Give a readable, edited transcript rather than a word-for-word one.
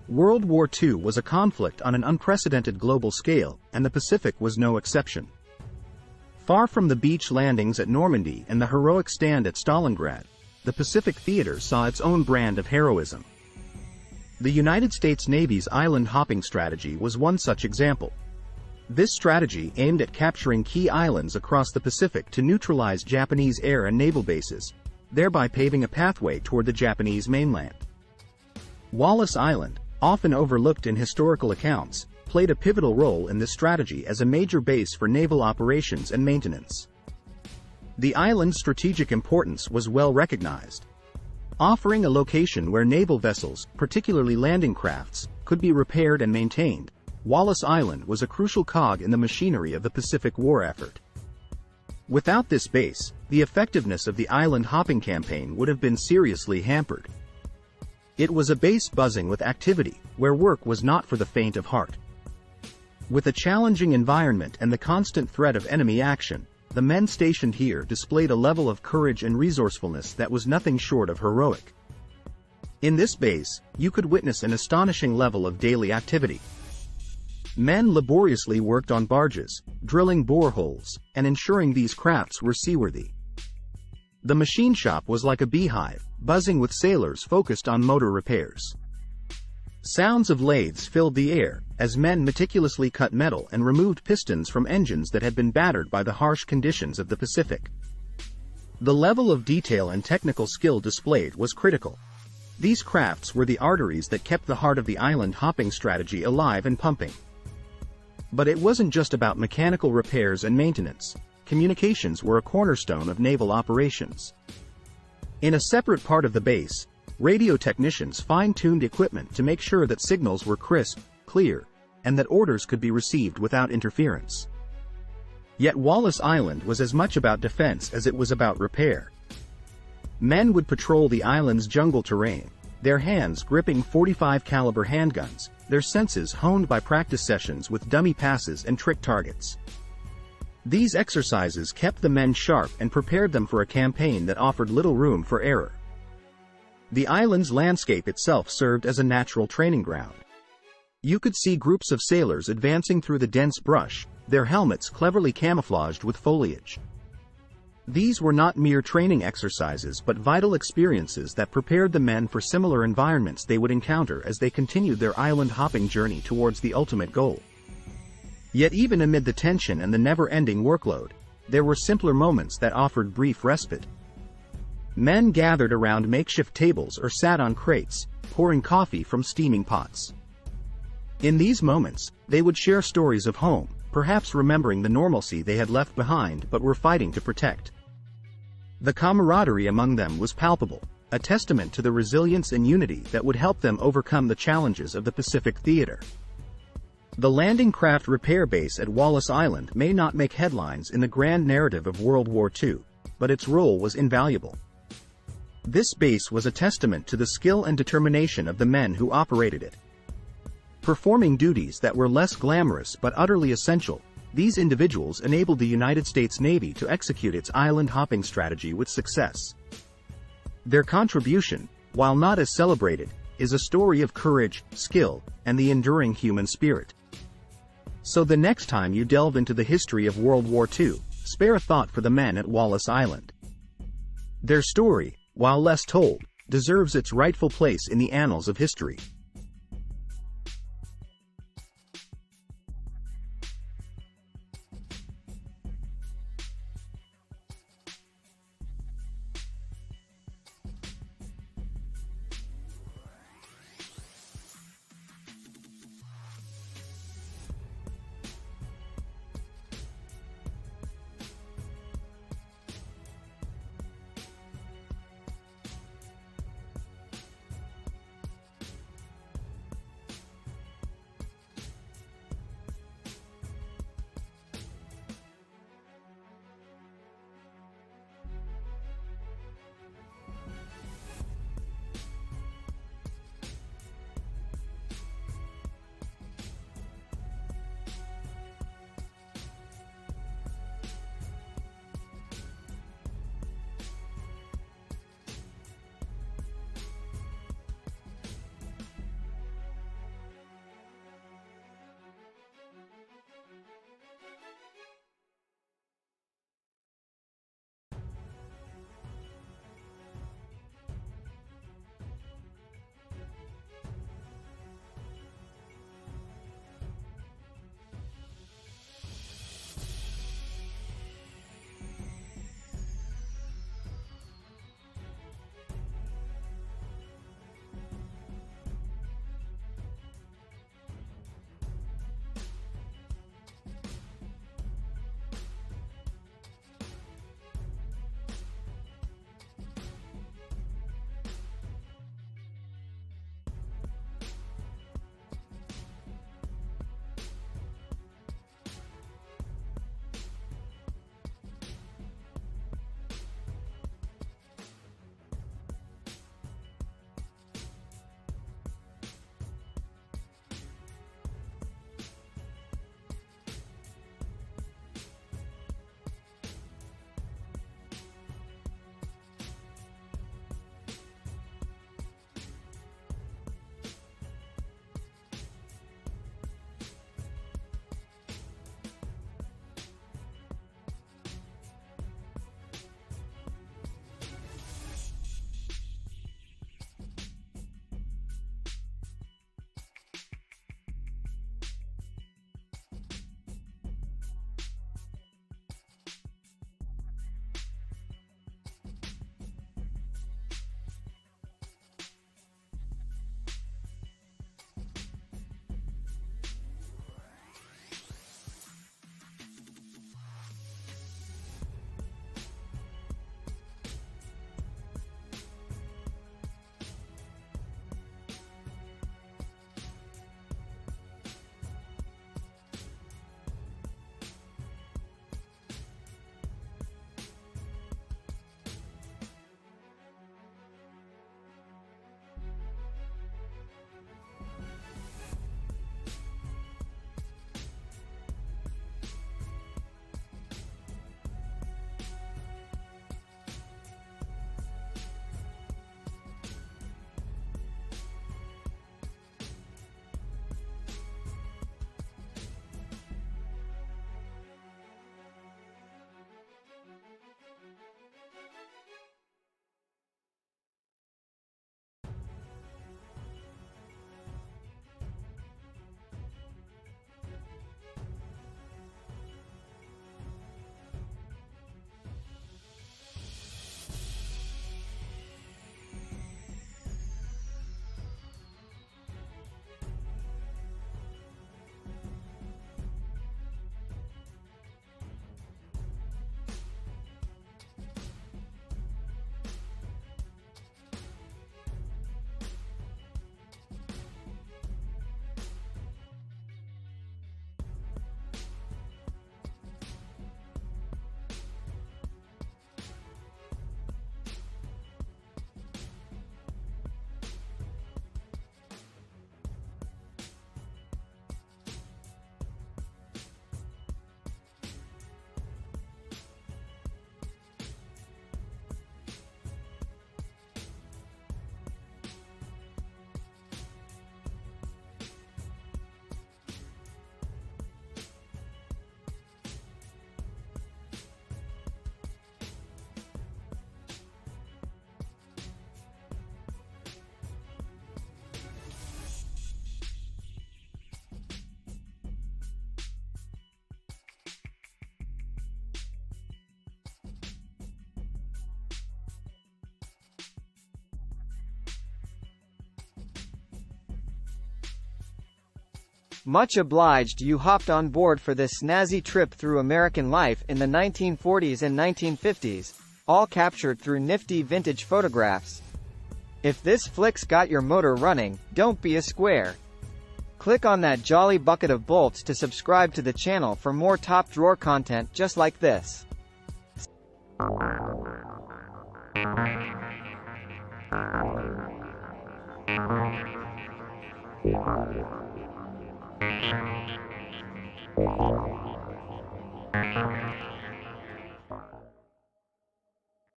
World War II was a conflict on an unprecedented global scale, and the Pacific was no exception. Far from the beach landings at Normandy and the heroic stand at Stalingrad, the Pacific theater saw its own brand of heroism. The United States Navy's island hopping strategy was one such example. This strategy aimed at capturing key islands across the Pacific to neutralize Japanese air and naval bases, thereby paving a pathway toward the Japanese mainland. Wallis Island, often overlooked in historical accounts, played a pivotal role in this strategy as a major base for naval operations and maintenance. The island's strategic importance was well recognized, offering a location where naval vessels, particularly landing crafts, could be repaired and maintained. Wallis Island was a crucial cog in the machinery of the Pacific War effort. Without this base, the effectiveness of the island hopping campaign would have been seriously hampered. It was a base buzzing with activity, where work was not for the faint of heart. With a challenging environment and the constant threat of enemy action, the men stationed here displayed a level of courage and resourcefulness that was nothing short of heroic. In this base, you could witness an astonishing level of daily activity. Men laboriously worked on barges, drilling boreholes, and ensuring these crafts were seaworthy. The machine shop was like a beehive, buzzing with sailors focused on motor repairs. Sounds of lathes filled the air, as men meticulously cut metal and removed pistons from engines that had been battered by the harsh conditions of the Pacific. The level of detail and technical skill displayed was critical. These crafts were the arteries that kept the heart of the island hopping strategy alive and pumping. But it wasn't just about mechanical repairs and maintenance. Communications were a cornerstone of naval operations. In a separate part of the base, radio technicians fine-tuned equipment to make sure that signals were crisp, clear, and that orders could be received without interference. Yet Wallis Island was as much about defense as it was about repair. Men would patrol the island's jungle terrain, their hands gripping .45 caliber handguns, their senses honed by practice sessions with dummy passes and trick targets. These exercises kept the men sharp and prepared them for a campaign that offered little room for error. The island's landscape itself served as a natural training ground. You could see groups of sailors advancing through the dense brush, their helmets cleverly camouflaged with foliage. These were not mere training exercises but vital experiences that prepared the men for similar environments they would encounter as they continued their island hopping journey towards the ultimate goal. Yet even amid the tension and the never-ending workload, there were simpler moments that offered brief respite. Men gathered around makeshift tables or sat on crates, pouring coffee from steaming pots. In these moments, they would share stories of home, perhaps remembering the normalcy they had left behind but were fighting to protect. The camaraderie among them was palpable, a testament to the resilience and unity that would help them overcome the challenges of the Pacific theater. The landing craft repair base at Wallis Island may not make headlines in the grand narrative of World War II, but its role was invaluable. This base was a testament to the skill and determination of the men who operated it. Performing duties that were less glamorous but utterly essential, these individuals enabled the United States Navy to execute its island hopping strategy with success. Their contribution, while not as celebrated, is a story of courage, skill, and the enduring human spirit. So the next time you delve into the history of World War II, spare a thought for the men at Wallis Island. Their story, while less told, deserves its rightful place in the annals of history. Much obliged, you hopped on board for this snazzy trip through American life in the 1940s and 1950s, all captured through nifty vintage photographs. If this flick's got your motor running, don't be a square. Click on that jolly bucket of bolts to subscribe to the channel for more top drawer content just like this.